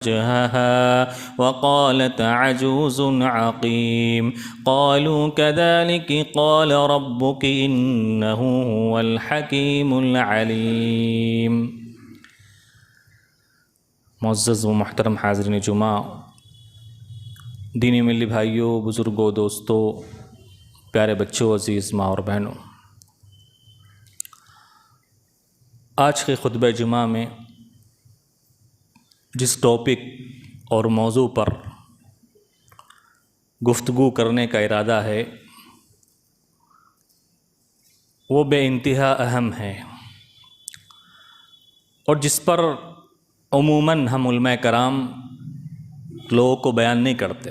وجهها وقالت عجوز عقيم قالوا كذلك قال ربك إنه هو الحكيم العليم۔ معزز و محترم حاضرین جمعہ، دینی ملی بھائیوں، بزرگوں، دوستوں، پیارے بچوں، عزیز ماں اور بہنوں، آج کے خطبہ جمعہ میں جس ٹاپک اور موضوع پر گفتگو کرنے کا ارادہ ہے وہ بے انتہا اہم ہے، اور جس پر عموماً ہم علماء کرام لوگوں کو بیان نہیں کرتے،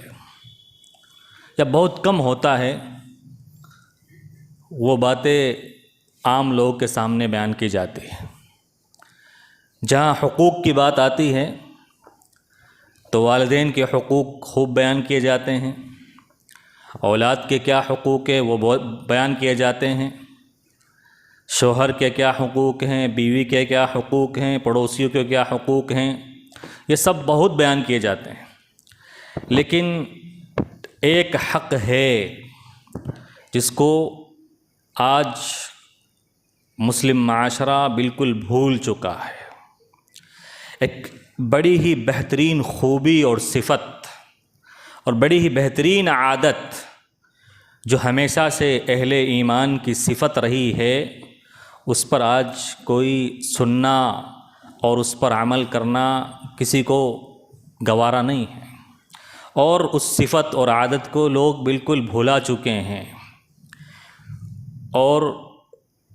یا بہت کم ہوتا ہے وہ باتیں عام لوگوں کے سامنے بیان کی جاتی ہیں۔ جہاں حقوق کی بات آتی ہے تو والدین کے حقوق خوب بیان کیے جاتے ہیں، اولاد کے کیا حقوق ہیں وہ بیان کیے جاتے ہیں، شوہر کے کیا حقوق ہیں، بیوی کے کیا حقوق ہیں، پڑوسیوں کے کیا حقوق ہیں، یہ سب بہت بیان کیے جاتے ہیں۔ لیکن ایک حق ہے جس کو آج مسلم معاشرہ بالکل بھول چکا ہے، ایک بڑی ہی بہترین خوبی اور صفت اور بڑی ہی بہترین عادت جو ہمیشہ سے اہل ایمان کی صفت رہی ہے، اس پر آج کوئی سننا اور اس پر عمل کرنا کسی کو گوارا نہیں ہے، اور اس صفت اور عادت کو لوگ بالکل بھولا چکے ہیں، اور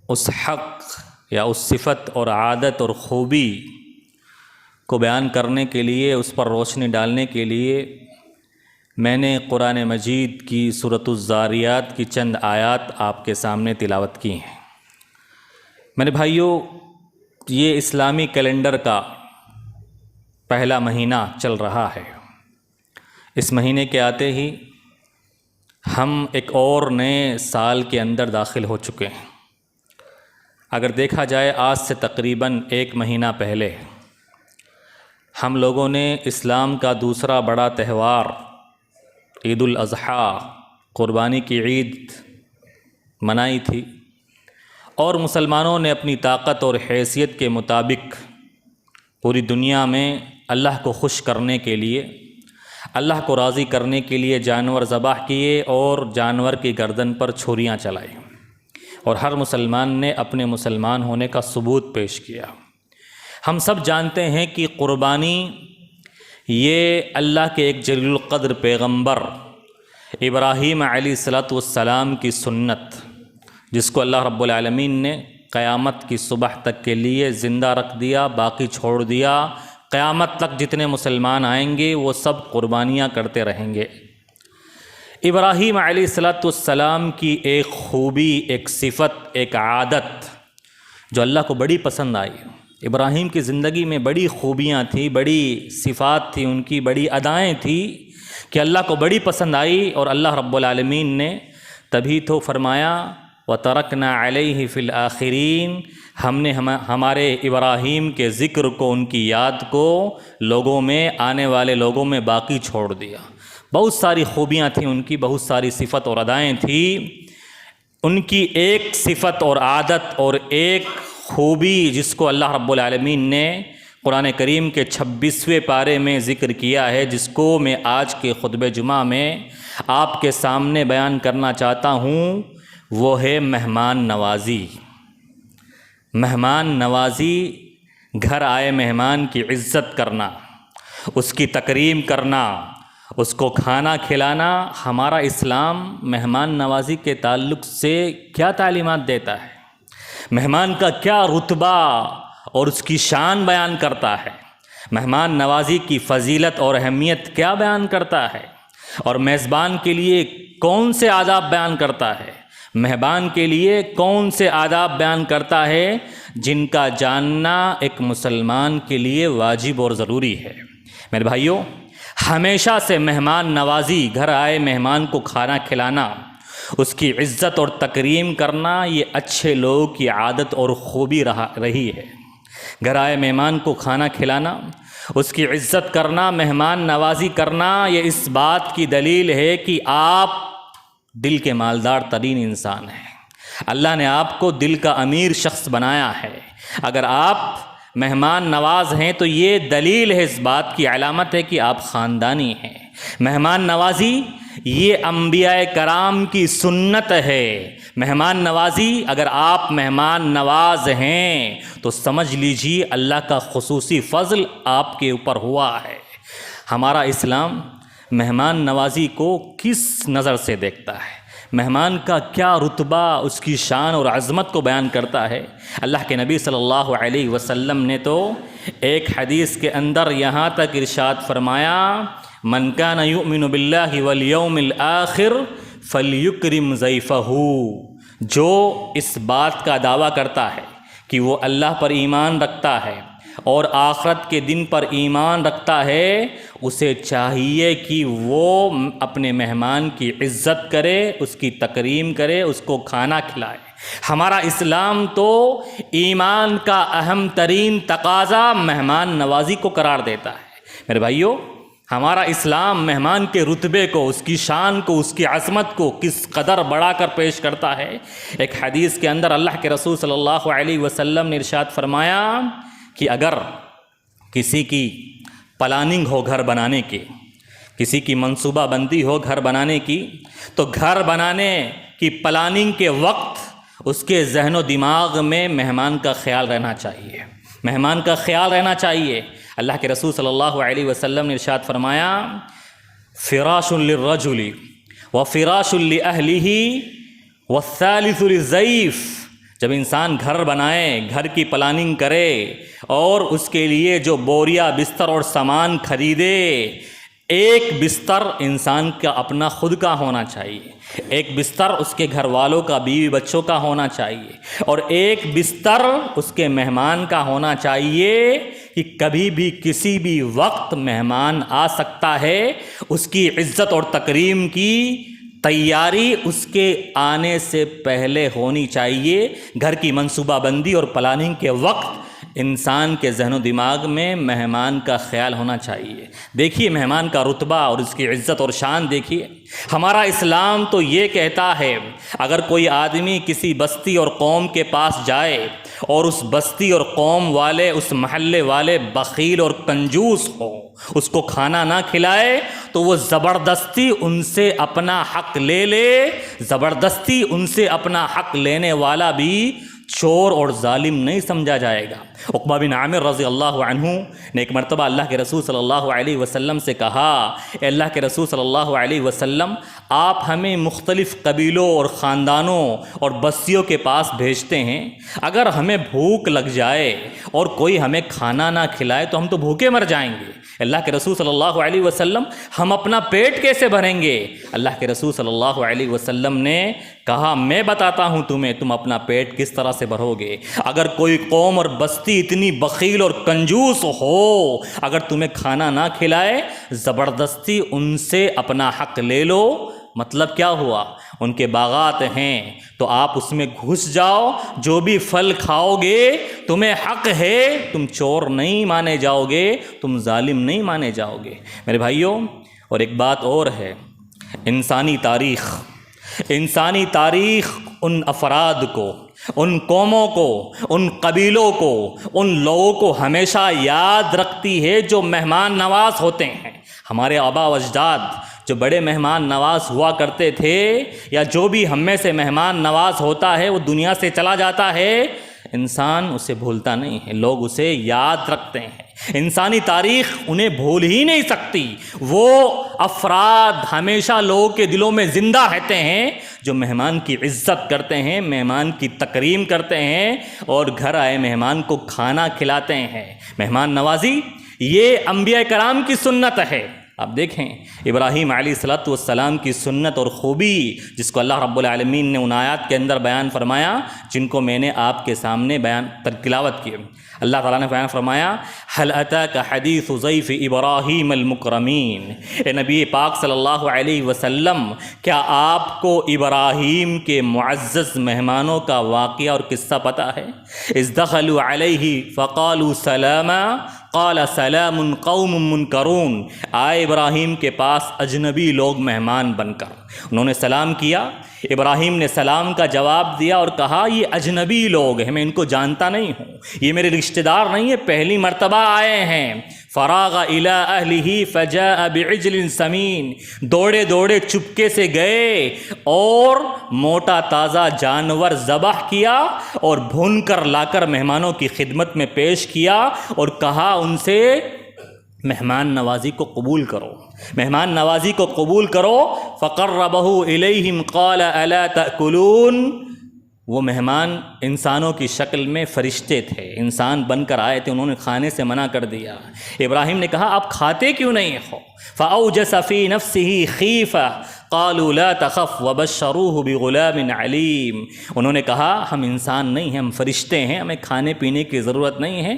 اس حق یا اس صفت اور عادت اور خوبی کو بیان کرنے کے لیے، اس پر روشنی ڈالنے کے لیے میں نے قرآن مجید کی سورۃ الذاریات کی چند آیات آپ کے سامنے تلاوت کی ہیں۔ میرے بھائیوں، یہ اسلامی کیلنڈر کا پہلا مہینہ چل رہا ہے۔ اس مہینے کے آتے ہی ہم ایک اور نئے سال کے اندر داخل ہو چکے ہیں۔ اگر دیکھا جائے آج سے تقریباً ایک مہینہ پہلے ہم لوگوں نے اسلام کا دوسرا بڑا تہوار عید الاضحیٰ، قربانی کی عید منائی تھی، اور مسلمانوں نے اپنی طاقت اور حیثیت کے مطابق پوری دنیا میں اللہ کو خوش کرنے کے لیے، اللہ کو راضی کرنے کے لیے جانور ذبح کیے اور جانور کی گردن پر چھریاں چلائی، اور ہر مسلمان نے اپنے مسلمان ہونے کا ثبوت پیش کیا۔ ہم سب جانتے ہیں کہ قربانی یہ اللہ کے ایک جلیل القدر پیغمبر ابراہیم علیہ السلام کی سنت، جس کو اللہ رب العالمین نے قیامت کی صبح تک کے لیے زندہ رکھ دیا، باقی چھوڑ دیا، قیامت تک جتنے مسلمان آئیں گے وہ سب قربانیاں کرتے رہیں گے۔ ابراہیم علیہ السلام کی ایک خوبی، ایک صفت، ایک عادت جو اللہ کو بڑی پسند آئی۔ ابراہیم کی زندگی میں بڑی خوبیاں تھیں، بڑی صفات تھیں، ان کی بڑی ادائیں تھیں کہ اللہ کو بڑی پسند آئی، اور اللہ رب العالمین نے تبھی تو فرمایا وَتَرَكْنَا عَلَيْهِ فِي الْآخِرِينَ، ہم نے ہمارے ابراہیم کے ذکر کو، ان کی یاد کو لوگوں میں، آنے والے لوگوں میں باقی چھوڑ دیا۔ بہت ساری خوبیاں تھیں ان کی، بہت ساری صفت اور ادائیں تھیں۔ ان کی ایک صفت اور عادت اور ایک خوبی جس کو اللہ رب العالمین نے قرآن کریم کے 26ویں پارے میں ذکر کیا ہے، جس کو میں آج کے خطبہ جمعہ میں آپ کے سامنے بیان کرنا چاہتا ہوں، وہ ہے مہمان نوازی۔ مہمان نوازی، گھر آئے مہمان کی عزت کرنا، اس کی تکریم کرنا، اس کو کھانا کھلانا۔ ہمارا اسلام مہمان نوازی کے تعلق سے کیا تعلیمات دیتا ہے، مہمان کا کیا رتبہ اور اس کی شان بیان کرتا ہے، مہمان نوازی کی فضیلت اور اہمیت کیا بیان کرتا ہے، اور میزبان کے لیے کون سے آداب بیان کرتا ہے، مہمان کے لیے کون سے آداب بیان کرتا ہے، جن کا جاننا ایک مسلمان کے لیے واجب اور ضروری ہے۔ میرے بھائیوں، ہمیشہ سے مہمان نوازی، گھر آئے مہمان کو کھانا کھلانا، اس کی عزت اور تکریم کرنا، یہ اچھے لوگوں کی عادت اور خوبی رہی ہے۔ گھر آئے مہمان کو کھانا کھلانا، اس کی عزت کرنا، مہمان نوازی کرنا، یہ اس بات کی دلیل ہے کہ آپ دل کے مالدار ترین انسان ہیں۔ اللہ نے آپ کو دل کا امیر شخص بنایا ہے۔ اگر آپ مہمان نواز ہیں تو یہ دلیل ہے، اس بات کی علامت ہے کہ آپ خاندانی ہیں۔ مہمان نوازی یہ انبیاء کرام کی سنت ہے۔ مہمان نوازی، اگر آپ مہمان نواز ہیں تو سمجھ لیجیے اللہ کا خصوصی فضل آپ کے اوپر ہوا ہے۔ ہمارا اسلام مہمان نوازی کو کس نظر سے دیکھتا ہے، مہمان کا کیا رتبہ، اس کی شان اور عظمت کو بیان کرتا ہے۔ اللہ کے نبی صلی اللہ علیہ وسلم نے تو ایک حدیث کے اندر یہاں تک ارشاد فرمایا، من کان یؤمن باللہ والیوم الآخر فلیکرم ضیفہ، جو اس بات کا دعویٰ کرتا ہے کہ وہ اللہ پر ایمان رکھتا ہے اور آخرت کے دن پر ایمان رکھتا ہے، اسے چاہیے کہ وہ اپنے مہمان کی عزت کرے، اس کی تکریم کرے، اس کو کھانا کھلائے۔ ہمارا اسلام تو ایمان کا اہم ترین تقاضا مہمان نوازی کو قرار دیتا ہے۔ میرے بھائیو، ہمارا اسلام مہمان کے رتبے کو، اس کی شان کو، اس کی عظمت کو کس قدر بڑھا کر پیش کرتا ہے۔ ایک حدیث کے اندر اللہ کے رسول صلی اللہ علیہ وسلم نے ارشاد فرمایا کہ اگر کسی کی پلاننگ ہو گھر بنانے کی، کسی کی منصوبہ بندی ہو گھر بنانے کی، تو گھر بنانے کی پلاننگ کے وقت اس کے ذہن و دماغ میں مہمان کا خیال رہنا چاہیے، مہمان کا خیال رہنا چاہیے۔ اللہ کے رسول صلی اللہ علیہ وسلم نے ارشاد فرمایا، فراش للرجل وفراش لأہلہ والثالث للضیف۔ جب انسان گھر بنائے، گھر کی پلاننگ کرے اور اس کے لیے جو بوریا بستر اور سامان خریدے، ایک بستر انسان کا اپنا خود کا ہونا چاہیے، ایک بستر اس کے گھر والوں کا، بیوی بچوں کا ہونا چاہیے، اور ایک بستر اس کے مہمان کا ہونا چاہیے کہ کبھی بھی کسی بھی وقت مہمان آ سکتا ہے۔ اس کی عزت اور تکریم کی تیاری اس کے آنے سے پہلے ہونی چاہیے۔ گھر کی منصوبہ بندی اور پلاننگ کے وقت انسان کے ذہن و دماغ میں مہمان کا خیال ہونا چاہیے۔ دیکھیے مہمان کا رتبہ اور اس کی عزت اور شان دیکھیے۔ ہمارا اسلام تو یہ کہتا ہے، اگر کوئی آدمی کسی بستی اور قوم کے پاس جائے اور اس بستی اور قوم والے، اس محلے والے بخیل اور کنجوس ہو، اس کو کھانا نہ کھلائے، تو وہ زبردستی ان سے اپنا حق لے لے۔ زبردستی ان سے اپنا حق لینے والا بھی چور اور ظالم نہیں سمجھا جائے گا۔ عقبہ بن عامر رضی اللہ عنہ نے ایک مرتبہ اللہ کے رسول صلی اللہ علیہ وسلم سے کہا، اے اللہ کے رسول صلی اللہ علیہ وسلم، آپ ہمیں مختلف قبیلوں اور خاندانوں اور بستیوں کے پاس بھیجتے ہیں، اگر ہمیں بھوک لگ جائے اور کوئی ہمیں کھانا نہ کھلائے تو ہم تو بھوکے مر جائیں گے۔ اللہ کے رسول صلی اللہ علیہ وسلم، ہم اپنا پیٹ کیسے بھریں گے؟ اللہ کے رسول صلی اللہ علیہ وسلم نے کہا، میں بتاتا ہوں تمہیں، تم اپنا پیٹ کس طرح سے بھرو گے۔ اگر کوئی قوم اور بستی اتنی بخیل اور کنجوس ہو، اگر تمہیں کھانا نہ کھلائے، زبردستی ان سے اپنا حق لے لو۔ مطلب کیا ہوا؟ ان کے باغات ہیں تو آپ اس میں گھس جاؤ، جو بھی پھل کھاؤ گے تمہیں حق ہے، تم چور نہیں مانے جاؤ گے، تم ظالم نہیں مانے جاؤ گے۔ میرے بھائیوں، اور ایک بات اور ہے، انسانی تاریخ ان افراد کو، ان قوموں کو، ان قبیلوں کو، ان لوگوں کو ہمیشہ یاد رکھتی ہے جو مہمان نواز ہوتے ہیں۔ ہمارے آبا و اجداد جو بڑے مہمان نواز ہوا کرتے تھے، یا جو بھی ہم میں سے مہمان نواز ہوتا ہے وہ دنیا سے چلا جاتا ہے، انسان اسے بھولتا نہیں ہے، لوگ اسے یاد رکھتے ہیں۔ انسانی تاریخ انہیں بھول ہی نہیں سکتی۔ وہ افراد ہمیشہ لوگوں کے دلوں میں زندہ رہتے ہیں جو مہمان کی عزت کرتے ہیں، مہمان کی تکریم کرتے ہیں اور گھر آئے مہمان کو کھانا کھلاتے ہیں۔ مہمان نوازی یہ انبیاء کرام کی سنت ہے۔ آپ دیکھیں ابراہیم علیہ السلام کی سنت اور خوبی، جس کو اللہ رب العالمین نے ان آیات کے اندر بیان فرمایا جن کو میں نے آپ کے سامنے تلاوت کی۔ اللہ تعالیٰ نے بیان فرمایا، هل اتاک حدیث ضیف ابراہیم المکرمین۔ اے نبی پاک صلی اللہ علیہ وسلم، کیا آپ کو ابراہیم کے معزز مہمانوں کا واقعہ اور قصہ پتہ ہے؟ اذ دخلوا علیہ فقالوا سلاما، قال سلام قوم منکرون، آئے ابراہیم کے پاس اجنبی لوگ مہمان بن کر، انہوں نے سلام کیا، ابراہیم نے سلام کا جواب دیا اور کہا یہ اجنبی لوگ ہیں، میں ان کو جانتا نہیں ہوں، یہ میرے رشتہ دار نہیں ہیں، پہلی مرتبہ آئے ہیں۔ فراغ الی اہلہ فجاء بعجل سمین، دوڑے دوڑے چپکے سے گئے اور موٹا تازہ جانور ذبح کیا اور بھون کر لا کر مہمانوں کی خدمت میں پیش کیا اور کہا ان سے مہمان نوازی کو قبول کرو، مہمان نوازی کو قبول کرو۔ فقربہ الیہم قال الا تأکلون، وہ مہمان انسانوں کی شکل میں فرشتے تھے، انسان بن کر آئے تھے، انہوں نے کھانے سے منع کر دیا۔ ابراہیم نے کہا آپ کھاتے کیوں نہیں ہو؟ فأوجس فی نفسہ خیفہ قالوا لا تخف وبشروہ بغلام علیم، انہوں نے کہا ہم انسان نہیں ہیں، ہم فرشتے ہیں، ہمیں کھانے پینے کی ضرورت نہیں ہے،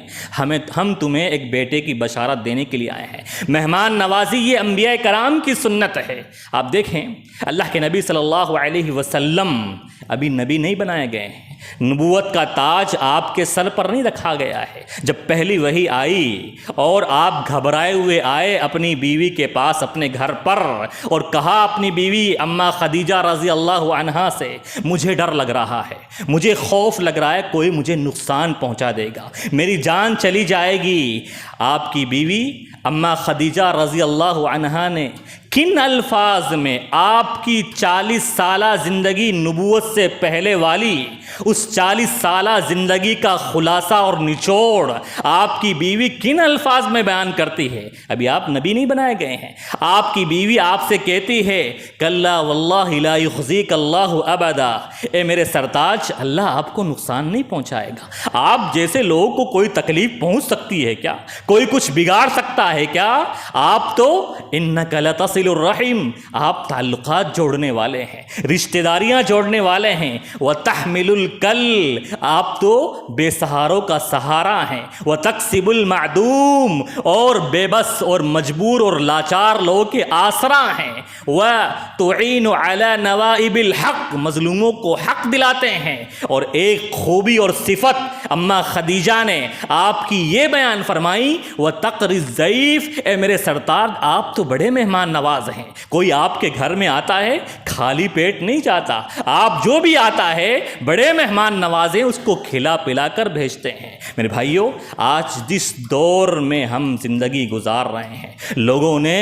ہم تمہیں ایک بیٹے کی بشارت دینے کے لیے آئے ہیں۔ مہمان نوازی یہ انبیاء کرام کی سنت ہے۔ آپ دیکھیں اللہ کے نبی صلی اللہ علیہ وسلم ابھی نبی نہیں بنائے گئے ہیں، نبوت کا تاج آپ کے سر پر نہیں رکھا گیا ہے۔ جب پہلی وحی آئی اور آپ گھبرائے ہوئے آئے اپنی بیوی کے پاس اپنے گھر پر اور کہا اپنی بیوی اماں خدیجہ رضی اللہ عنہا سے مجھے ڈر لگ رہا ہے، مجھے خوف لگ رہا ہے کوئی مجھے نقصان پہنچا دے گا، میری جان چلی جائے گی۔ آپ کی بیوی اماں خدیجہ رضی اللہ عنہا نے کن الفاظ میں آپ کی 40 سالہ زندگی نبوت سے پہلے والی اس 40 سالہ زندگی کا خلاصہ اور نچوڑ آپ کی بیوی کن الفاظ میں بیان کرتی ہے؟ ابھی آپ نبی نہیں بنائے گئے ہیں، آپ کی بیوی آپ سے کہتی ہے کلا واللہ لا یخزیک اللہ ابدا، اے میرے سرتاج اللہ آپ کو نقصان نہیں پہنچائے گا۔ آپ جیسے لوگوں کو کوئی تکلیف پہنچ سکتی ہے کیا؟ کوئی کچھ بگاڑ سکتا ہے کیا؟ آپ تو انک لتصل الرحم، آپ تعلقات جوڑنے والے ہیں، رشتہ داریاں جوڑنے والے ہیں۔ وتحمل الکل، آپ تو بے سہاروں کا سہارا ہیں۔ وتکسب المعدوم، اور بے بس اور مجبور اور لاچار لوگوں کے آسرا ہیں۔ وتعین علی نوائب الحق، مظلوموں کو حق دلاتے ہیں۔ اور ایک خوبی اور صفت اماں خدیجہ نے آپ کی یہ بیان فرمائی وتقری الضیف، اے میرے سرتاج آپ تو بڑے مہمان نواز ہیں، کوئی آپ کے گھر میں آتا ہے خالی پیٹ نہیں جاتا، آپ جو بھی آتا ہے بڑے مہمان نوازیں اس کو کھلا پلا کر بھیجتے ہیں۔ میرے بھائیوں آج جس دور میں ہم زندگی گزار رہے ہیں لوگوں نے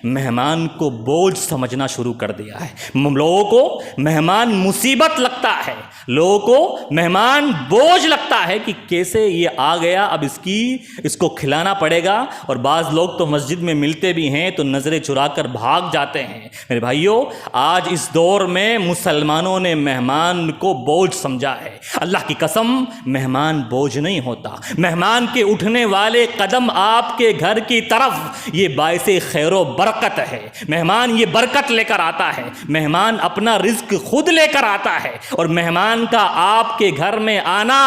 مہمان کو بوجھ سمجھنا شروع کر دیا ہے، لوگوں کو مہمان مصیبت لگتا ہے، لوگوں کو مہمان بوجھ لگتا ہے کہ کیسے یہ آ گیا اب اس کو کھلانا پڑے گا، اور بعض لوگ تو مسجد میں ملتے بھی ہیں تو نظریں چرا کر بھاگ جاتے ہیں۔ میرے بھائیوں آج اس دور میں مسلمانوں نے مہمان کو بوجھ سمجھا ہے۔ اللہ کی قسم مہمان بوجھ نہیں ہوتا، مہمان کے اٹھنے والے قدم آپ کے گھر کی طرف یہ باعث خیر و برکت ہے، مہمان یہ برکت لے کر آتا ہے، مہمان اپنا رزق خود لے کر آتا ہے، اور مہمان کا آپ کے گھر میں آنا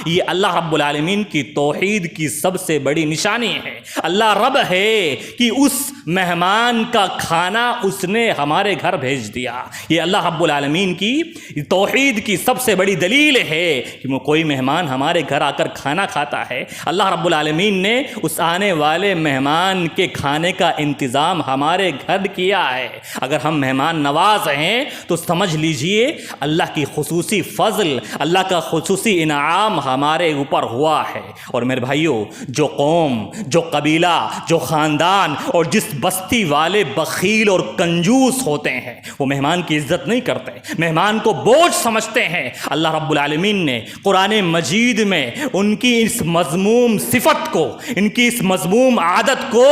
یہ اللہ رب العالمین کی توحید کی سب سے بڑی نشانی ہے۔ اللہ رب ہے کہ اس مہمان کا کھانا اس نے ہمارے گھر بھیج دیا، یہ اللہ رب العالمین کی توحید کی سب سے بڑی دلیل ہے کہ کوئی مہمان ہمارے گھر آ کر کھانا کھاتا ہے، اللہ رب العالمین نے اس آنے والے مہمان کے کھانے کا انتظام ہمارے گھر کیا ہے۔ اگر ہم مہمان نواز ہیں تو سمجھ لیجئے اللہ کی خصوصی فضل، اللہ کا خصوصی انعام ہمارے اوپر ہوا ہے۔ اور میرے بھائیوں جو قوم، جو قبیلہ، جو خاندان اور جس بستی والے بخیل اور کنجوس ہوتے ہیں وہ مہمان کی عزت نہیں کرتے، مہمان کو بوجھ سمجھتے ہیں، اللہ رب العالمین نے قرآن مجید میں ان کی اس مذموم صفت کو، ان کی اس مذموم عادت کو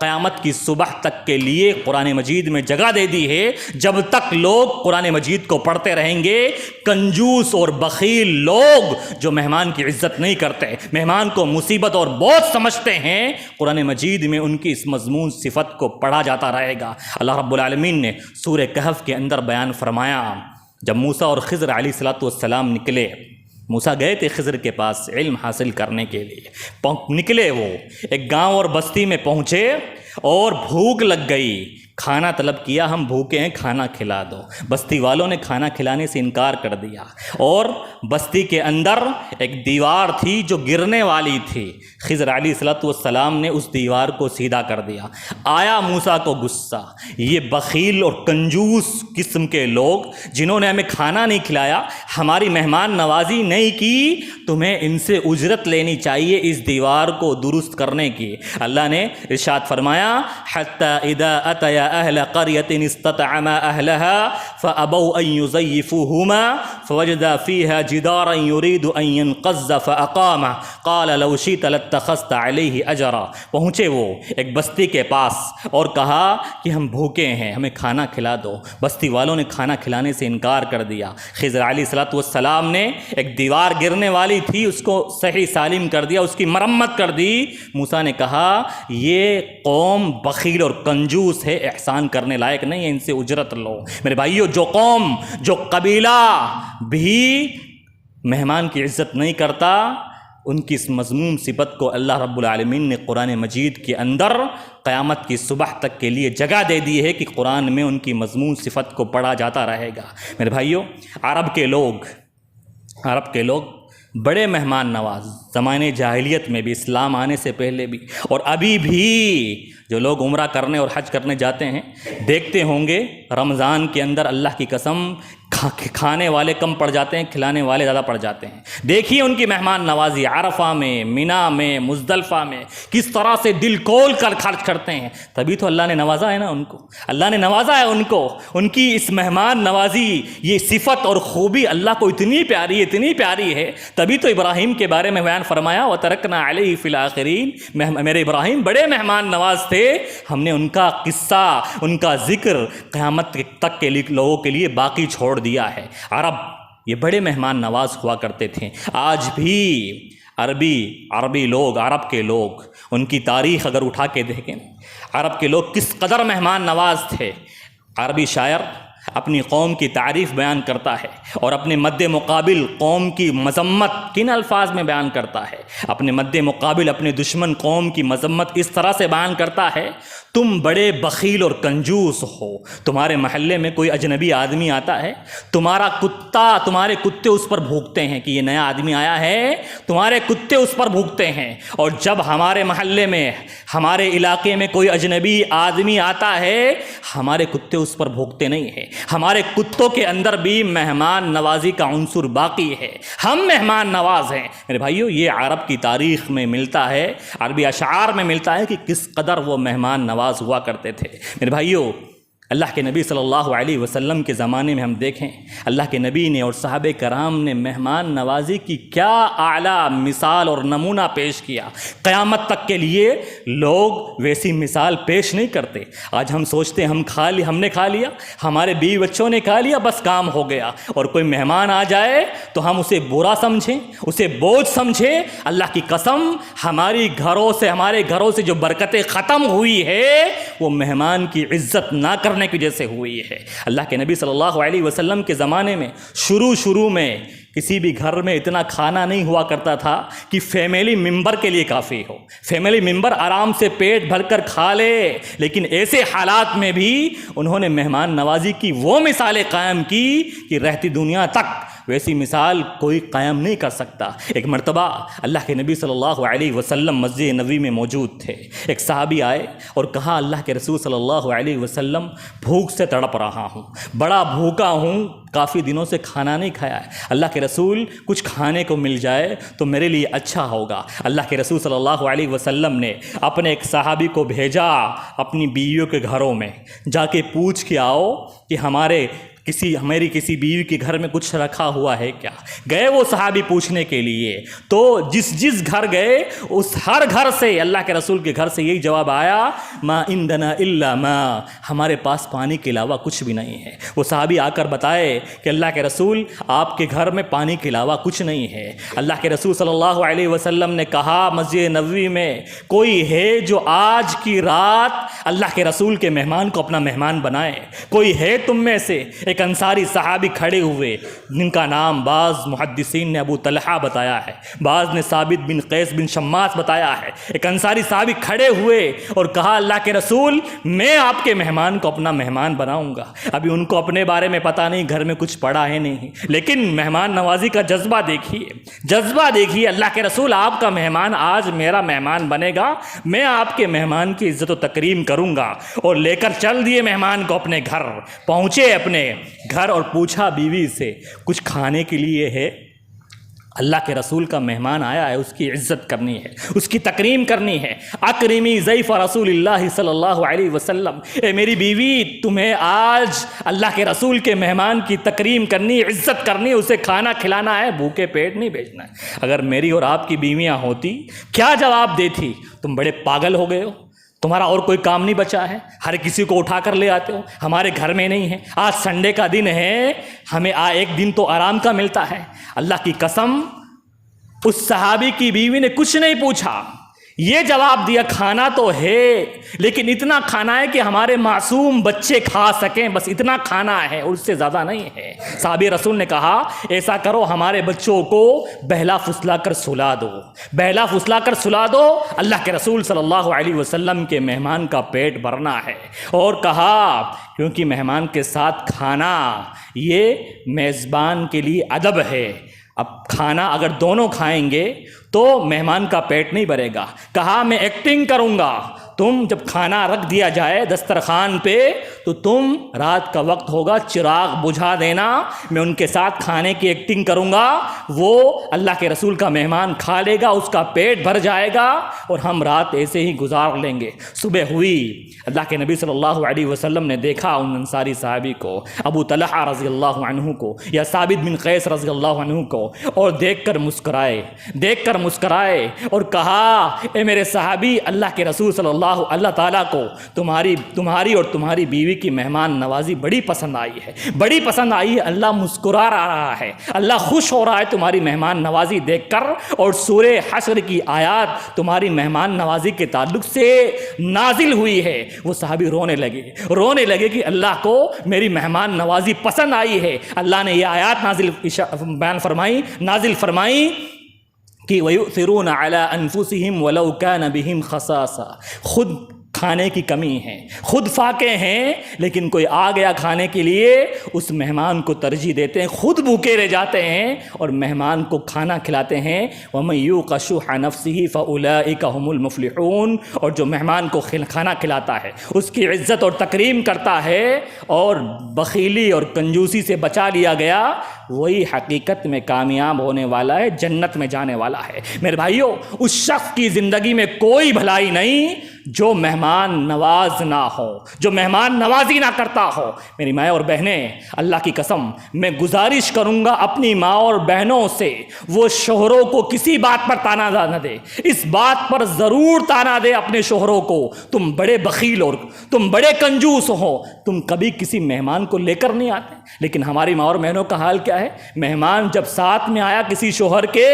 قیامت کی صبح تک کے لیے قرآن مجید میں جگہ دے دی ہے۔ جب تک لوگ قرآن مجید کو پڑھتے رہیں گے کنجوس اور بخیل لوگ جو مہمان کی عزت نہیں کرتے، مہمان کو مصیبت اور بوجھ سمجھتے ہیں، قرآن مجید میں ان کی اس مضمون صفت کو پڑھا جاتا رہے گا۔ اللہ رب العالمین نے سورہ کہف کے اندر بیان فرمایا جب موسیٰ اور خضر علیہ الصلوۃ والسلام نکلے، موسیٰ گئے تھے خضر کے پاس علم حاصل کرنے کے لیے، نکلے وہ ایک گاؤں اور بستی میں پہنچے اور بھوک لگ گئی، کھانا طلب کیا، ہم بھوکے ہیں کھانا کھلا دو۔ بستی والوں نے کھانا کھلانے سے انکار کر دیا، اور بستی کے اندر ایک دیوار تھی جو گرنے والی تھی۔ خضر علیہ السلام نے اس دیوار کو سیدھا کر دیا۔ آیا موسیٰ کو غصہ، یہ بخیل اور کنجوس قسم کے لوگ جنہوں نے ہمیں کھانا نہیں کھلایا، ہماری مہمان نوازی نہیں کی، تمہیں ان سے اجرت لینی چاہیے اس دیوار کو درست کرنے کی۔ اللہ نے ارشاد فرمایا حتی اذا اتیا اہل قریۃ استطعما اہلها فابوا ان یضیفوهما فوجدا فیها جدارا یرید ان ينقض فاقامه قال لو شئت لاتخذت علیہ اجرا۔ پہنچے وہ ایک بستی کے پاس اور کہا کہ ہم بھوکے ہیں، ہمیں کھانا کھلا دو۔ بستی والوں نے کھانا کھلانے سے انکار کر دیا۔ خضر علیہ السلام نے ایک دیوار گرنے والی تھی، اس کو صحیح سالم کر دیا، اس کی مرمت کر دی۔ موسیٰ نے کہا یہ قوم بخیل اور کنجوس ہے، احسان کرنے لائق نہیں ہے، ان سے اجرت لو۔ میرے بھائیو، جو قوم، جو قبیلہ بھی مہمان کی عزت نہیں کرتا، ان کی اس مذموم صفت کو اللہ رب العالمین نے قرآن مجید کے اندر قیامت کی صبح تک کے لیے جگہ دے دی ہے کہ قرآن میں ان کی مذموم صفت کو پڑھا جاتا رہے گا۔ میرے بھائیو، عرب کے لوگ بڑے مہمان نواز، زمانے جاہلیت میں بھی، اسلام آنے سے پہلے بھی، اور ابھی بھی جو لوگ عمرہ کرنے اور حج کرنے جاتے ہیں دیکھتے ہوں گے رمضان کے اندر اللہ کی قسم کھانے والے کم پڑ جاتے ہیں، کھلانے والے زیادہ پڑ جاتے ہیں۔ دیکھیے ان کی مہمان نوازی عرفہ میں، مینا میں، مزدلفہ میں کس طرح سے دل کھول کر خرچ کرتے ہیں۔ تبھی تو اللہ نے نوازا ہے نا ان کو، اللہ نے نوازا ہے ان کو۔ ان کی اس مہمان نوازی، یہ صفت اور خوبی اللہ کو اتنی پیاری ہے، تبھی تو ابراہیم کے بارے میں بیان فرمایا وَتَرَكْنَا عَلَيْهِ فِي الْآخِرِينَ، میرے ابراہیم بڑے مہمان نواز تھے، ہم نے ان کا قصہ، ان کا ذکر قیامت تک کے لوگوں کے لیے باقی چھوڑ دیا ہے۔ عرب یہ بڑے مہمان نواز ہوا کرتے تھے۔ آج بھی عربی لوگ، عرب کے لوگ، ان کی تاریخ اگر اٹھا کے دیکھیں، عرب کے لوگ کس قدر مہمان نواز تھے۔ عربی شاعر اپنی قوم کی تعریف بیان کرتا ہے اور اپنے مد مقابل قوم کی مذمت کن الفاظ میں بیان کرتا ہے، اپنے مد مقابل اپنے دشمن قوم کی مذمت اس طرح سے بیان کرتا ہے، تم بڑے بخیل اور کنجوس ہو، تمہارے محلے میں کوئی اجنبی آدمی آتا ہے، تمہارے کتے اس پر بھونکتے ہیں کہ یہ نیا آدمی آیا ہے، تمہارے کتے اس پر بھونکتے ہیں، اور جب ہمارے محلے میں، ہمارے علاقے میں کوئی اجنبی آدمی آتا ہے، ہمارے کتے اس پر بھونکتے نہیں ہیں، ہمارے کتوں کے اندر بھی مہمان نوازی کا عنصر باقی ہے، ہم مہمان نواز ہیں۔ میرے بھائیو، یہ عرب کی تاریخ میں ملتا ہے، عربی اشعار میں ملتا ہے کہ کس قدر وہ مہمان نواز ہوا کرتے تھے۔ میرے بھائیو، اللہ کے نبی صلی اللہ علیہ وسلم کے زمانے میں ہم دیکھیں، اللہ کے نبی نے اور صحابہ کرام نے مہمان نوازی کی کیا اعلیٰ مثال اور نمونہ پیش کیا۔ قیامت تک کے لیے لوگ ویسی مثال پیش نہیں کرتے۔ آج ہم سوچتے ہیں ہم نے کھا لیا، ہمارے بیوی بچوں نے کھا لیا، بس کام ہو گیا، اور کوئی مہمان آ جائے تو ہم اسے برا سمجھیں، اسے بوجھ سمجھیں۔ اللہ کی قسم، ہمارے گھروں سے جو برکتیں ختم ہوئی ہے وہ مہمان کی عزت نہ کرنے کی وجہ سے ہوئی ہے۔ اللہ کے نبی صلی اللہ علیہ وسلم کے زمانے میں شروع میں کسی بھی گھر میں اتنا کھانا نہیں ہوا کرتا تھا کہ فیملی ممبر کے لیے کافی ہو، فیملی ممبر آرام سے پیٹ بھر کر کھا لے، لیکن ایسے حالات میں بھی انہوں نے مہمان نوازی کی وہ مثالیں قائم کی کہ رہتی دنیا تک ویسی مثال کوئی قائم نہیں کر سکتا۔ ایک مرتبہ اللہ کے نبی صلی اللہ علیہ وسلم مسجد نبوی میں موجود تھے، ایک صحابی آئے اور کہا اللہ کے رسول صلی اللہ علیہ وسلم بھوک سے تڑپ رہا ہوں، بڑا بھوکا ہوں، کافی دنوں سے کھانا نہیں کھایا ہے، اللہ کے رسول کچھ کھانے کو مل جائے تو میرے لیے اچھا ہوگا۔ اللہ کے رسول صلی اللہ علیہ وسلم نے اپنے ایک صحابی کو بھیجا اپنی بیویوں کے گھروں میں، جا کے پوچھ کے آؤ کہ ہماری کسی بیوی کے گھر میں کچھ رکھا ہوا ہے کیا۔ گئے وہ صحابی پوچھنے کے لیے، تو جس گھر گئے اس ہر گھر سے، اللہ کے رسول کے گھر سے یہی جواب آیا، ما عندنا الا ما، ہمارے پاس پانی کے علاوہ کچھ بھی نہیں ہے۔ وہ صحابی آ کر بتائے کہ اللہ کے رسول آپ کے گھر میں پانی کے علاوہ کچھ نہیں ہے۔ اللہ کے رسول صلی اللہ علیہ وسلم نے کہا مسجد نبوی میں کوئی ہے جو آج کی رات اللہ کے رسول کے مہمان کو اپنا مہمان بنائے؟ کوئی ہے تم میں سے ایک ایک انصاری صحابی کھڑے ہوئے جن کا نام بعض محدثین نے ابو طلحہ بتایا ہے، بعض نے ثابت بن قیس بن شماس بتایا ہے۔ ایک انصاری صحابی کھڑے ہوئے اور کہا اللہ کے رسول میں آپ کے مہمان کو اپنا مہمان بناؤں گا۔ ابھی ان کو اپنے بارے میں پتہ نہیں، گھر میں کچھ پڑا ہے نہیں، لیکن مہمان نوازی کا جذبہ دیکھیے، اللہ کے رسول آپ کا مہمان آج میرا مہمان بنے گا، میں آپ کے مہمان کی عزت و تکریم کروں گا۔ اور لے کر چل دیے مہمان کو اپنے گھر، پہنچے اپنے گھر اور پوچھا بیوی سے کچھ کھانے کے لیے ہے؟ اللہ کے رسول کا مہمان آیا ہے، اس کی عزت کرنی ہے، اس کی تکریم کرنی ہے۔ اکرمی ضیف رسول اللہ صلی اللہ علیہ وسلم، اے میری بیوی تمہیں آج اللہ کے رسول کے مہمان کی تکریم کرنی، عزت کرنی، اسے کھانا کھلانا ہے، بھوکے پیٹ نہیں بھیجنا ہے۔ اگر میری اور آپ کی بیویاں ہوتی کیا جواب دیتی؟ تم بڑے پاگل ہو گئے ہو، تمہارا اور کوئی کام نہیں بچا ہے، ہر کسی کو اٹھا کر لے آتے ہو، ہمارے گھر میں نہیں ہے، آج سنڈے کا دن ہے، ہمیں ایک دن تو آرام کا ملتا ہے۔ اللہ کی قسم اس صحابی کی بیوی نے کچھ نہیں پوچھا، یہ جواب دیا کھانا تو ہے لیکن اتنا کھانا ہے کہ ہمارے معصوم بچے کھا سکیں، بس اتنا کھانا ہے، اس سے زیادہ نہیں ہے۔ صحابی رسول نے کہا ایسا کرو ہمارے بچوں کو بہلا پھسلا کر سلا دو، اللہ کے رسول صلی اللہ علیہ وسلم کے مہمان کا پیٹ بھرنا ہے۔ اور کہا کیونکہ مہمان کے ساتھ کھانا یہ میزبان کے لیے ادب ہے، اب کھانا اگر دونوں کھائیں گے تو مہمان کا پیٹ نہیں بھرے گا۔ کہا میں ایکٹنگ کروں گا، تم جب کھانا رکھ دیا جائے دسترخوان پہ تو تم رات کا وقت ہوگا چراغ بجھا دینا، میں ان کے ساتھ کھانے کی ایکٹنگ کروں گا، وہ اللہ کے رسول کا مہمان کھا لے گا، اس کا پیٹ بھر جائے گا اور ہم رات ایسے ہی گزار لیں گے۔ صبح ہوئی، اللہ کے نبی صلی اللہ علیہ وسلم نے دیکھا ان انصاری صحابی کو، ابو طلحہ رضی اللہ عنہ کو یا ثابت بن قیس رضی اللہ عنہ کو، اور دیکھ کر مسکرائے اور کہا اے میرے صحابی اللہ کے رسول صلی اللہ تعالیٰ کو تمہاری اور تمہاری بیوی کی مہمان نوازی بڑی پسند آئی ہے، اللہ مسکرا رہا ہے، اللہ خوش ہو رہا ہے تمہاری مہمان نوازی دیکھ کر، اور سورہ حشر کی آیات تمہاری مہمان نوازی کے تعلق سے نازل ہوئی ہے۔ وہ صحابی رونے لگے کہ اللہ کو میری مہمان نوازی پسند آئی ہے۔ اللہ نے یہ آیات نازل فرمائی کہ وَيُؤْثِرُونَ عَلَىٰ أَنفُسِهِمْ وَلَوْ كَانَ بِهِمْ خَصَاصَةٌ، خود کھانے کی کمی ہے، خود فاقے ہیں، لیکن کوئی آ گیا کھانے کے لیے اس مہمان کو ترجیح دیتے ہیں، خود بھوکے رہ جاتے ہیں اور مہمان کو کھانا کھلاتے ہیں۔ وَمَن يُوقَ شُحَّ نَفْسِهِ فَأُولَٰئِكَ هُمُ الْمُفْلِحُونَ، اور جو مہمان کو کھانا کھلاتا ہے، اس کی عزت اور تکریم کرتا ہے اور بخیلی اور کنجوسی سے بچا لیا گیا، وہی حقیقت میں کامیاب ہونے والا ہے، جنت میں جانے والا ہے۔ میرے بھائیوں، اس شخص کی زندگی میں کوئی بھلائی نہیں جو مہمان نواز نہ ہو، جو مہمان نوازی نہ کرتا ہو۔ میری ماں اور بہنیں، اللہ کی قسم میں گزارش کروں گا اپنی ماں اور بہنوں سے، وہ شوہروں کو کسی بات پر تانا نہ دے، اس بات پر ضرور تانا دے اپنے شوہروں کو تم بڑے بخیل اور تم بڑے کنجوس ہو، تم کبھی کسی مہمان کو لے کر نہیں آتے۔ لیکن ہماری ماں اور بہنوں کا حال کیا ہے؟ مہمان جب ساتھ میں آیا کسی شوہر کے،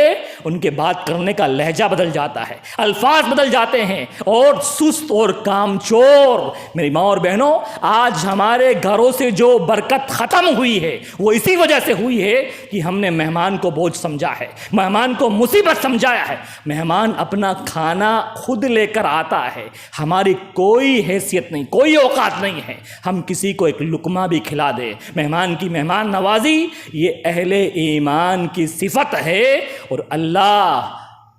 ان کے بات کرنے کا لہجہ بدل جاتا ہے، الفاظ بدل جاتے ہیں، اور سست اور کام چور۔ میری ماں اور بہنوں، آج ہمارے گھروں سے جو برکت ختم ہوئی ہے وہ اسی وجہ سے ہوئی ہے کہ ہم نے مہمان کو بوجھ سمجھا ہے، مہمان کو مصیبت سمجھایا ہے۔ مہمان اپنا کھانا خود لے کر آتا ہے، ہماری کوئی حیثیت نہیں، کوئی اوقات نہیں ہے ہم کسی کو ایک لقمہ بھی کھلا دے۔ مہمان کی مہمان نوازی یہ اہل ایمان کی صفت ہے، اور اللہ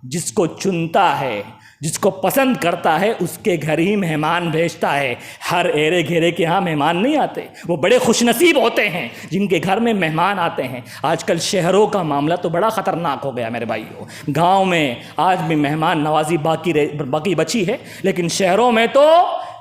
جس کو چنتا ہے، جس کو پسند کرتا ہے، اس کے گھر ہی مہمان بھیجتا ہے۔ ہر ایرے گھیرے کے ہاں مہمان نہیں آتے، وہ بڑے خوش نصیب ہوتے ہیں جن کے گھر میں مہمان آتے ہیں۔ آج کل شہروں کا معاملہ تو بڑا خطرناک ہو گیا میرے بھائیوں، گاؤں میں آج بھی مہمان نوازی باقی بچی ہے، لیکن شہروں میں تو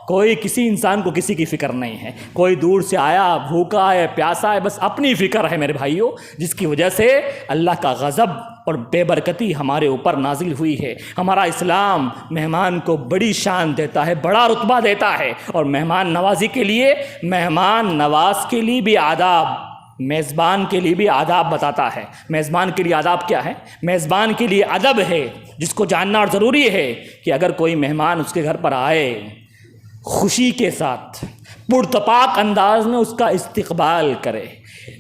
کوئی کسی انسان کو کسی کی فکر نہیں ہے، کوئی دور سے آیا بھوکا ہے پیاسا ہے، بس اپنی فکر ہے میرے بھائیوں، جس کی وجہ سے اللہ کا غضب اور بے برکتی ہمارے اوپر نازل ہوئی ہے۔ ہمارا اسلام مہمان کو بڑی شان دیتا ہے، بڑا رتبہ دیتا ہے، اور مہمان نوازی کے لیے، مہمان نواز کے لیے بھی آداب، میزبان کے لیے بھی آداب بتاتا ہے۔ میزبان کے لیے آداب کیا ہے؟ میزبان کے لیے ادب ہے، جس کو جاننا اور ضروری ہے کہ اگر کوئی مہمان اس کے گھر پر آئے، خوشی کے ساتھ پرتپاک انداز میں اس کا استقبال کرے،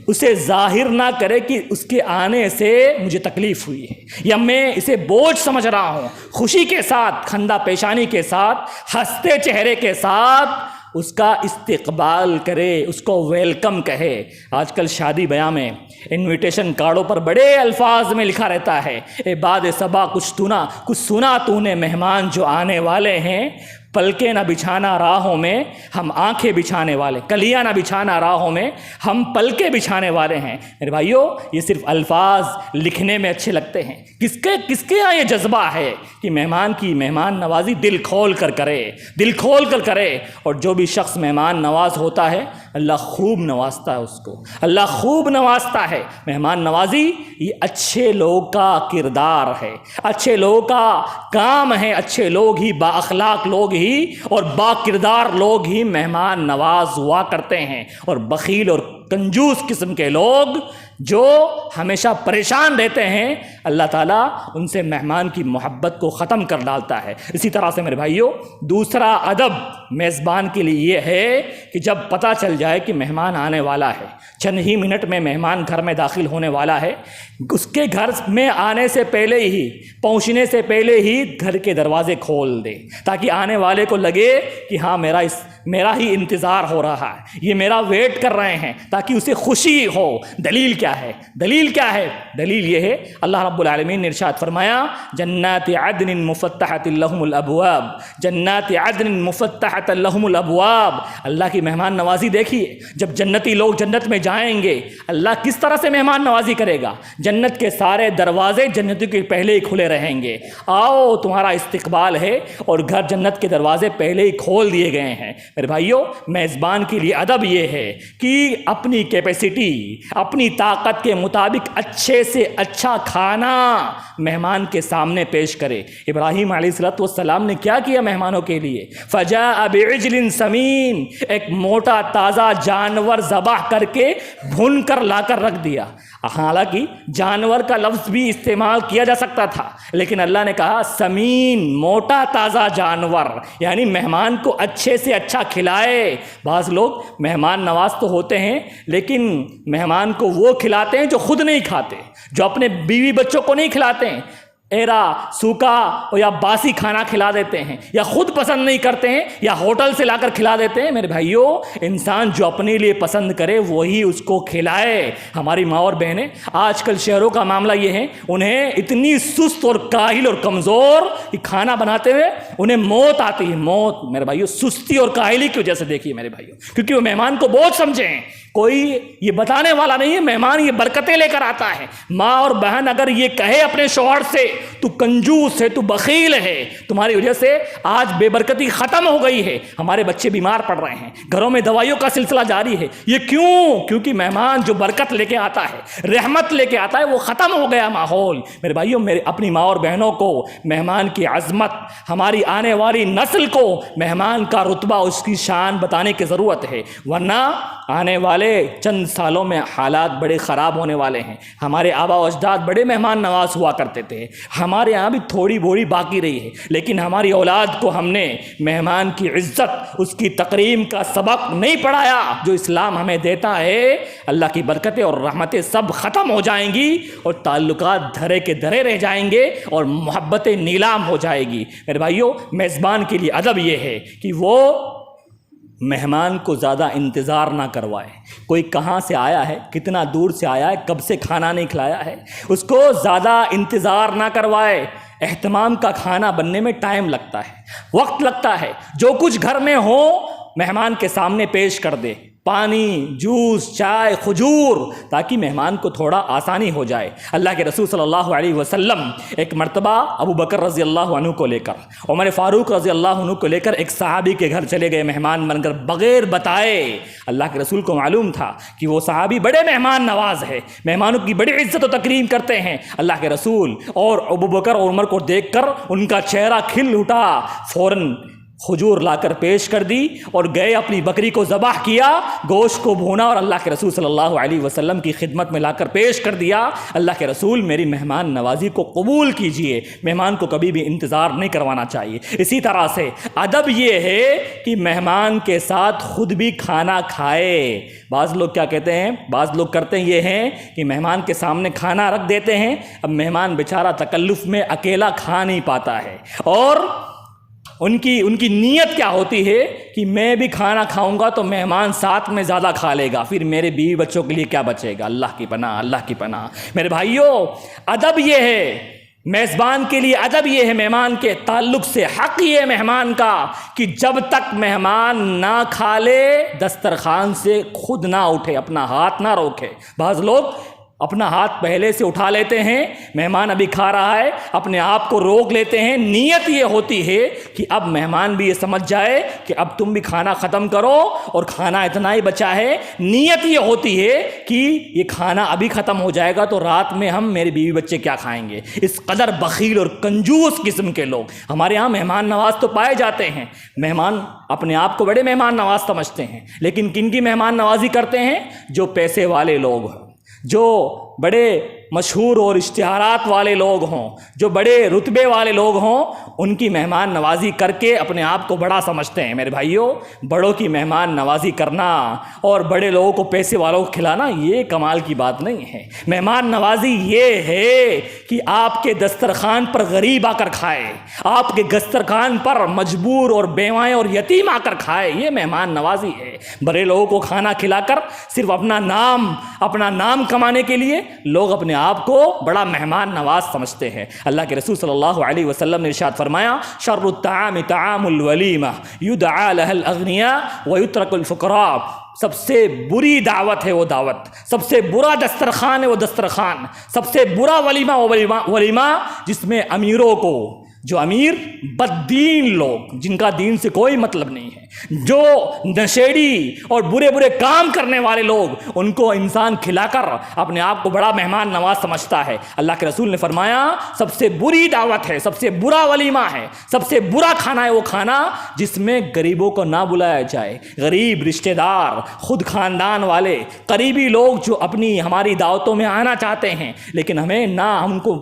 اسے ظاہر نہ کرے کہ اس کے آنے سے مجھے تکلیف ہوئی ہے یا میں اسے بوجھ سمجھ رہا ہوں۔ خوشی کے ساتھ، خندہ پیشانی کے ساتھ، ہنستے چہرے کے ساتھ اس کا استقبال کرے، اس کو ویلکم کہے۔ آج کل شادی بیاہ میں انویٹیشن کارڈوں پر بڑے الفاظ میں لکھا رہتا ہے، اے باد صبا کچھ سنا تو نے، مہمان جو آنے والے ہیں پلکیں نہ بچھانا راہوں میں، ہم آنکھیں بچھانے والے، کلیاں نہ بچھانا راہوں میں، ہم پلکیں بچھانے والے ہیں۔ میرے بھائیو، یہ صرف الفاظ لکھنے میں اچھے لگتے ہیں، کس کے یہاں یہ جذبہ ہے کہ مہمان کی مہمان نوازی دل کھول کر کرے، دل کھول کر کرے۔ اور جو بھی شخص مہمان نواز ہوتا ہے اللہ خوب نوازتا ہے اس کو، اللہ خوب نوازتا ہے۔ مہمان نوازی یہ اچھے لوگ کا کردار ہے، اچھے لوگوں کا کام ہے، اچھے لوگ ہی، با اخلاق لوگ ہی اور با کردار لوگ ہی مہمان نواز ہوا کرتے ہیں، اور بخیل اور کنجوس قسم کے لوگ جو ہمیشہ پریشان رہتے ہیں اللہ تعالیٰ ان سے مہمان کی محبت کو ختم کر ڈالتا ہے۔ اسی طرح سے میرے بھائیوں، دوسرا ادب میزبان کے لیے یہ ہے کہ جب پتہ چل جائے کہ مہمان آنے والا ہے، چند ہی منٹ میں مہمان گھر میں داخل ہونے والا ہے، اس کے گھر میں آنے سے پہلے ہی، پہنچنے سے پہلے ہی گھر کے دروازے کھول دے، تاکہ آنے والے کو لگے کہ ہاں میرا ہی انتظار ہو رہا ہے، یہ میرا ویٹ کر رہے ہیں، تاکہ اسے خوشی ہو۔ دلیل کیا ہے؟ دلیل کیا ہے؟ دلیل یہ ہے، اللہ رب العالمین نے ارشاد فرمایا، جنات عدن مفتحۃ لہم الابواب، جنات عدن مفتحۃ لہم الابواب۔ اللہ کی مہمان نوازی دیکھیے، جب جنتی لوگ جنت میں جائیں گے اللہ کس طرح سے مہمان نوازی کرے گا۔ جنت کے سارے دروازے جنتی کے پہلے ہی کھلے رہیں گے، آؤ تمہارا استقبال ہے، اور گھر جنت کے دروازے پہلے ہی کھول دیے گئے ہیں۔ میرے بھائیوں، میزبان کے لیے ادب یہ ہے کہ اپنی کیپیسٹی، اپنی طاقت کے مطابق اچھے سے اچھا کھانا مہمان کے سامنے پیش کرے۔ ابراہیم علیہ السلام نے کیا کیا مہمانوں کے لیے؟ فجاء بعجل سمین، ایک موٹا تازہ جانور ذبح کر کے بھون کر لا کر رکھ دیا۔ حالانکہ جانور کا لفظ بھی استعمال کیا جا سکتا تھا، لیکن اللہ نے کہا سمین، موٹا تازہ جانور، یعنی مہمان کو اچھے سے اچھا کھلائے۔ بعض لوگ مہمان نواز تو ہوتے ہیں لیکن مہمان کو وہ کھلاتے ہیں جو خود نہیں کھاتے، جو اپنے بیوی بچوں کو نہیں کھلاتے ہیں، ایرا سوکھا یا باسی کھانا کھلا دیتے ہیں، یا خود پسند نہیں کرتے ہیں یا ہوٹل سے لا کر کھلا دیتے ہیں۔ میرے بھائیوں، انسان جو اپنے لیے پسند کرے وہی اس کو کھلائے۔ ہماری ماں اور بہنیں آج کل شہروں کا معاملہ یہ ہے، انہیں اتنی سست اور کاہل اور کمزور کہ کھانا بناتے ہوئے انہیں موت آتی ہے، موت۔ میرے بھائیوں، سستی اور کاہلی کی وجہ سے دیکھیے میرے بھائیوں، کیونکہ وہ مہمان کو بوجھ سمجھیں، کوئی یہ بتانے والا نہیں ہے مہمان یہ برکتیں لے کر آتا ہے۔ ماں اور بہن اگر یہ کہے اپنے شوہر سے تو کنجوس ہے، تو بخیل ہے، تمہاری وجہ سے آج بے برکتی ختم ہو گئی ہے، ہمارے بچے بیمار پڑ رہے ہیں، گھروں میں دوائیوں کا سلسلہ جاری ہے، یہ کیوں؟ کیونکہ مہمان جو برکت لے کے آتا ہے، رحمت لے کے آتا ہے، وہ ختم ہو گیا ماحول۔ میرے بھائیوں، میرے اپنی ماں اور بہنوں کو مہمان کی عظمت، ہماری آنے والی نسل کو مہمان کا رتبہ، اس کی شان بتانے کی ضرورت ہے، ورنہ آنے والے چند سالوں میں حالات بڑے خراب ہونے والے ہیں۔ ہمارے آبا و اجداد بڑے مہمان نواز ہوا کرتے تھے، ہمارے یہاں بھی تھوڑی بوڑی باقی رہی ہے، لیکن ہماری اولاد کو ہم نے مہمان کی عزت، اس کی تکریم کا سبق نہیں پڑھایا جو اسلام ہمیں دیتا ہے۔ اللہ کی برکتیں اور رحمتیں سب ختم ہو جائیں گی، اور تعلقات دھرے کے دھرے رہ جائیں گے، اور محبتیں نیلام ہو جائے گی۔ میرے بھائیوں، میزبان کے لیے ادب یہ ہے کہ وہ مہمان کو زیادہ انتظار نہ کروائے۔ کوئی کہاں سے آیا ہے، کتنا دور سے آیا ہے، کب سے کھانا نہیں کھلایا ہے، اس کو زیادہ انتظار نہ کروائے۔ اہتمام کا کھانا بننے میں ٹائم لگتا ہے، وقت لگتا ہے، جو کچھ گھر میں ہو مہمان کے سامنے پیش کر دے، پانی، جوس، چائے، کھجور، تاکہ مہمان کو تھوڑا آسانی ہو جائے۔ اللہ کے رسول صلی اللہ علیہ وسلم ایک مرتبہ ابو بکر رضی اللہ عنہ کو لے کر، عمر فاروق رضی اللہ عنہ کو لے کر ایک صحابی کے گھر چلے گئے مہمان بن کر، بغیر بتائے۔ اللہ کے رسول کو معلوم تھا کہ وہ صحابی بڑے مہمان نواز ہے، مہمانوں کی بڑی عزت و تکریم کرتے ہیں۔ اللہ کے رسول اور ابو بکر اور عمر کو دیکھ کر ان کا چہرہ کھل اٹھا، فوراً کھجور لا کر پیش کر دی اور گئے اپنی بکری کو ذبح کیا، گوشت کو بھونا اور اللہ کے رسول صلی اللہ علیہ وسلم کی خدمت میں لا کر پیش کر دیا۔ اللہ کے رسول میری مہمان نوازی کو قبول کیجئے، مہمان کو کبھی بھی انتظار نہیں کروانا چاہیے۔ اسی طرح سے ادب یہ ہے کہ مہمان کے ساتھ خود بھی کھانا کھائے۔ بعض لوگ کیا کہتے ہیں، بعض لوگ کرتے یہ ہیں کہ مہمان کے سامنے کھانا رکھ دیتے ہیں، اب مہمان بیچارہ تکلف میں اکیلا کھا نہیں پاتا ہے، اور ان کی نیت کیا ہوتی ہے کہ میں بھی کھانا کھاؤں گا تو مہمان ساتھ میں زیادہ کھا لے گا، پھر میرے بیوی بچوں کے لیے کیا بچے گا۔ اللہ کی پناہ، اللہ کی پناہ۔ میرے بھائیوں، ادب یہ ہے، میزبان کے لیے ادب یہ ہے، مہمان کے تعلق سے حق یہ ہے مہمان کا کہ جب تک مہمان نہ کھا لے دسترخوان سے خود نہ اٹھے، اپنا ہاتھ نہ روکے۔ بعض لوگ اپنا ہاتھ پہلے سے اٹھا لیتے ہیں، مہمان ابھی کھا رہا ہے، اپنے آپ کو روک لیتے ہیں۔ نیت یہ ہوتی ہے کہ اب مہمان بھی یہ سمجھ جائے کہ اب تم بھی کھانا ختم کرو اور کھانا اتنا ہی بچا ہے۔ نیت یہ ہوتی ہے کہ یہ کھانا ابھی ختم ہو جائے گا تو رات میں ہم میرے بیوی بچے کیا کھائیں گے۔ اس قدر بخیل اور کنجوس قسم کے لوگ ہمارے ہاں مہمان نواز تو پائے جاتے ہیں، مہمان اپنے آپ کو بڑے مہمان نواز سمجھتے ہیں، لیکن کن کی مہمان نوازی کرتے ہیں؟ جو پیسے والے لوگ ہیں، جو بڑے مشہور اور اشتہارات والے لوگ ہوں، جو بڑے رتبے والے لوگ ہوں، ان کی مہمان نوازی کر کے اپنے آپ کو بڑا سمجھتے ہیں۔ میرے بھائیوں، بڑوں کی مہمان نوازی کرنا اور بڑے لوگوں کو، پیسے والوں کو کھلانا یہ کمال کی بات نہیں ہے۔ مہمان نوازی یہ ہے کہ آپ کے دسترخوان پر غریب آ کر کھائے، آپ کے دسترخوان پر مجبور اور بیوائیں اور یتیم آ کر کھائے، یہ مہمان نوازی ہے۔ بڑے لوگوں کو کھانا کھلا کر صرف اپنا نام کمانے کے لیے لوگ اپنے آپ کو بڑا مہمان نواز سمجھتے ہیں۔ اللہ کے رسول صلی اللہ علیہ وسلم نے ارشاد فرمایا، شر الطعام طعام الولیمہ یدعى لها الاغنیاء ویترک الفقراء۔ سب سے بری دعوت ہے وہ دعوت، سب سے برا دسترخوان ہے وہ دسترخوان، سب سے برا ولیمہ وہ ولیمہ جس میں امیروں کو، جو امیر بددین لوگ جن کا دین سے کوئی مطلب نہیں ہے، جو نشیڑی اور برے برے کام کرنے والے لوگ، ان کو انسان کھلا کر اپنے آپ کو بڑا مہمان نواز سمجھتا ہے۔ اللہ کے رسول نے فرمایا سب سے بری دعوت ہے، سب سے برا ولیمہ ہے، سب سے برا کھانا ہے وہ کھانا جس میں غریبوں کو نہ بلایا جائے۔ غریب رشتہ دار، خود خاندان والے، قریبی لوگ جو اپنی ہماری دعوتوں میں آنا چاہتے ہیں لیکن ہم کو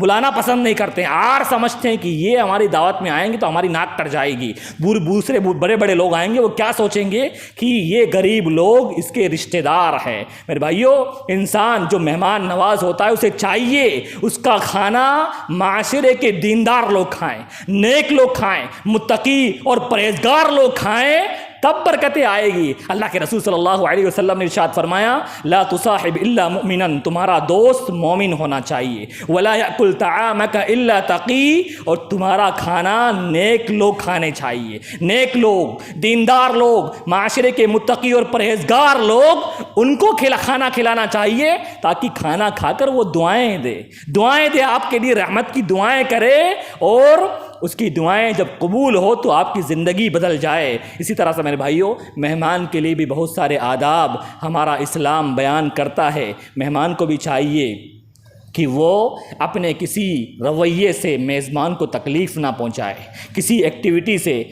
بلانا پسند نہیں کرتے، آر سمجھتے ہیں کہ یہ ہماری دعوت میں آئیں گے تو ہماری ناک کٹ جائے گی، دوسرے بڑے بڑے لوگ آئیں گے، وہ کیا سوچیں گے کہ یہ غریب لوگ اس کے رشتہ دار ہیں۔ میرے بھائیوں، انسان جو مہمان نواز ہوتا ہے اسے چاہیے اس کا کھانا معاشرے کے دیندار لوگ کھائیں، نیک لوگ کھائیں، متقی اور پرہیزگار لوگ کھائیں، تب برکتیں آئے گی۔ اللہ کے رسول صلی اللہ علیہ وسلم نے ارشاد فرمایا، لا تصاحب الا مؤمنا، تمہارا دوست مومن ہونا چاہیے، ولا یاکل طعامک الا تقی، اور تمہارا کھانا نیک لوگ کھانے چاہیے۔ نیک لوگ، دیندار لوگ، معاشرے کے متقی اور پرہیزگار لوگ، ان کو کھانا کھلانا چاہیے تاکہ کھانا کھا کر وہ دعائیں دے، آپ کے لیے رحمت کی دعائیں کرے، اور اس کی دعائیں جب قبول ہو تو آپ کی زندگی بدل جائے۔ اسی طرح سے میرے بھائیوں، مہمان کے لیے بھی بہت سارے آداب ہمارا اسلام بیان کرتا ہے۔ مہمان کو بھی چاہیے کہ وہ اپنے کسی رویے سے میزبان کو تکلیف نہ پہنچائے، کسی ایکٹیویٹی سے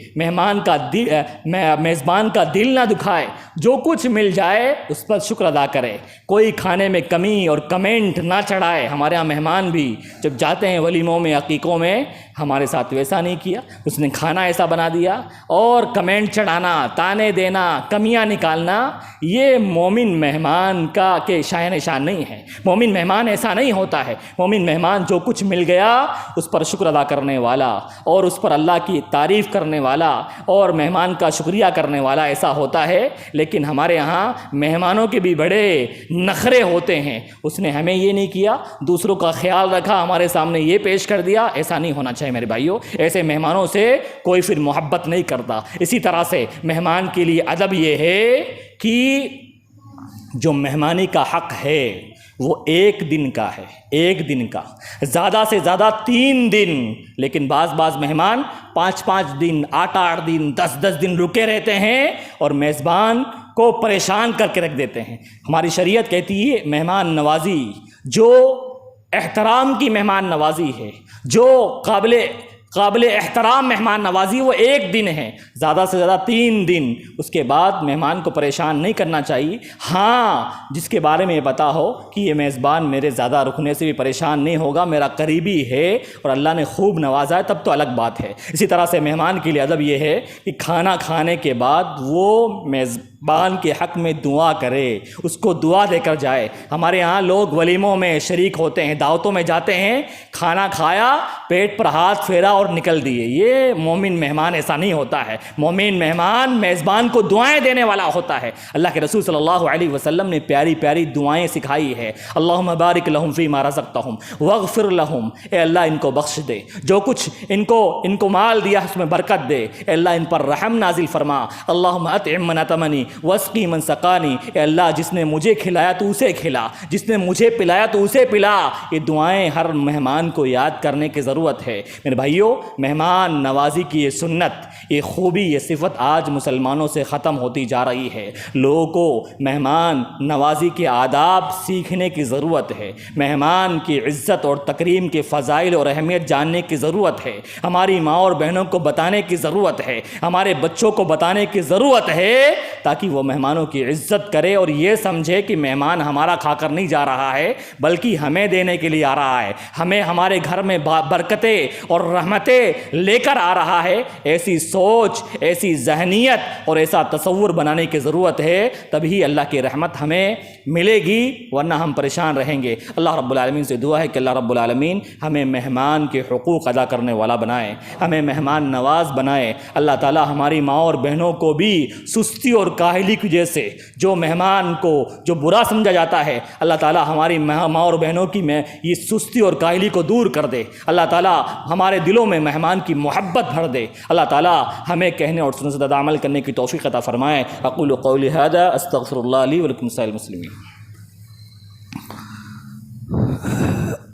میزبان کا دل نہ دکھائے، جو کچھ مل جائے اس پر شکر ادا کرے، کوئی کھانے میں کمی اور کمنٹ نہ چڑھائے۔ ہمارے ہاں مہمان بھی جب جاتے ہیں ولیموں میں، عقیقوں میں، ہمارے ساتھ ویسا نہیں کیا، اس نے کھانا ایسا بنا دیا، اور کمنٹ چڑھانا، تانے دینا، کمیاں نکالنا، یہ مومن مہمان کے شائن شان نہیں ہے۔ مومن مہمان ایسا نہیں ہوتا ہے۔ مومن مہمان جو کچھ مل گیا اس پر شکر ادا کرنے والا، اور اس پر اللہ کی تعریف کرنے والا، اور مہمان کا شکریہ کرنے والا ایسا ہوتا ہے۔ لیکن ہمارے ہاں مہمانوں کے بھی بڑے نخرے ہوتے ہیں، اس نے ہمیں یہ نہیں کیا، دوسروں کا خیال رکھا، ہمارے سامنے یہ پیش کر دیا۔ ایسا نہیں ہونا چاہیے میرے بھائیوں، ایسے مہمانوں سے کوئی پھر محبت نہیں کرتا۔ اسی طرح سے مہمان کے لیے ادب یہ ہے کہ جو مہمانی کا حق ہے وہ ایک دن کا ہے، ایک دن کا، زیادہ سے زیادہ 3 دن، لیکن بعض مہمان 5 دن، 8 دن، 10 دن رکے رہتے ہیں اور میزبان کو پریشان کر کے رکھ دیتے ہیں۔ ہماری شریعت کہتی ہے مہمان نوازی جو احترام کی مہمان نوازی ہے، جو قابل احترام مہمان نوازی وہ 1 دن ہے، زیادہ سے زیادہ 3 دن، اس کے بعد مہمان کو پریشان نہیں کرنا چاہیے۔ ہاں جس کے بارے میں یہ پتہ ہو کہ یہ میزبان میرے زیادہ رکنے سے بھی پریشان نہیں ہوگا، میرا قریبی ہے اور اللہ نے خوب نوازا ہے، تب تو الگ بات ہے۔ اسی طرح سے مہمان کے لیے ادب یہ ہے کہ کھانا کھانے کے بعد وہ میزبان کے حق میں دعا کرے، اس کو دعا دے کر جائے۔ ہمارے ہاں لوگ ولیموں میں شریک ہوتے ہیں، دعوتوں میں جاتے ہیں، کھانا کھایا، پیٹ پر ہاتھ پھیرا اور نکل دیے۔ یہ مومن مہمان ایسا نہیں ہوتا ہے۔ مومن مہمان میزبان کو دعائیں دینے والا ہوتا ہے۔ اللہ کے رسول صلی اللہ علیہ وسلم نے پیاری پیاری دعائیں سکھائی ہے۔ اللہم بارک لہم فیما رزقتہم واغفر لہم، اے اللہ ان کو بخش دے، جو کچھ ان کو مال دیا اس میں برکت دے، اے اللہ ان پر رحم نازل فرما۔ اللہم اطعم من اطعمنی واسقی من سقانی، اے اللہ جس نے مجھے کھلایا تو اسے کھلا، جس نے مجھے پلایا تو اسے پلا۔ یہ دعائیں ہر مہمان کو یاد کرنے کی ضرورت ہے۔ میرے بھائیوں، مہمان نوازی کی یہ سنت، یہ خوبی، یہ صفت آج مسلمانوں سے ختم ہوتی جا رہی ہے۔ لوگوں کو مہمان نوازی کے آداب سیکھنے کی ضرورت ہے، مہمان کی عزت اور تکریم کے فضائل اور اہمیت جاننے کی ضرورت ہے، ہماری ماں اور بہنوں کو بتانے کی ضرورت ہے، ہمارے بچوں کو بتانے کی ضرورت ہے، تاکہ وہ مہمانوں کی عزت کرے اور یہ سمجھے کہ مہمان ہمارا کھا کر نہیں جا رہا ہے بلکہ ہمیں دینے کے لیے آ رہا ہے، ہمیں ہمارے گھر میں برکتیں اور رحمتیں لے کر آ رہا ہے۔ ایسی سوچ، ایسی ذہنیت اور ایسا تصور بنانے کی ضرورت ہے، تبھی اللہ کی رحمت ہمیں ملے گی، ورنہ ہم پریشان رہیں گے۔ اللہ رب العالمین سے دعا ہے کہ اللہ رب العالمین ہمیں مہمان کے حقوق ادا کرنے والا بنائے، ہمیں مہمان نواز بنائے۔ اللہ تعالی ہماری ماں اور بہنوں کو بھی سستی اور کاہلی کی وجہ سے جو مہمان کو جو برا سمجھا جاتا ہے، اللہ تعالی ہماری ماں اور بہنوں کی یہ سستی اور کاہلی کو دور کر دے۔ اللہ تعالی ہمارے دلوں میں مہمان کی محبت بھر دے۔ اللہ تعالی ہمیں کہنے اور سننے سے زیادہ عمل کرنے کی توفیق عطا فرمائے۔ اقول قولی ھذا استغفر اللہ لی ولکم سائر المسلمین۔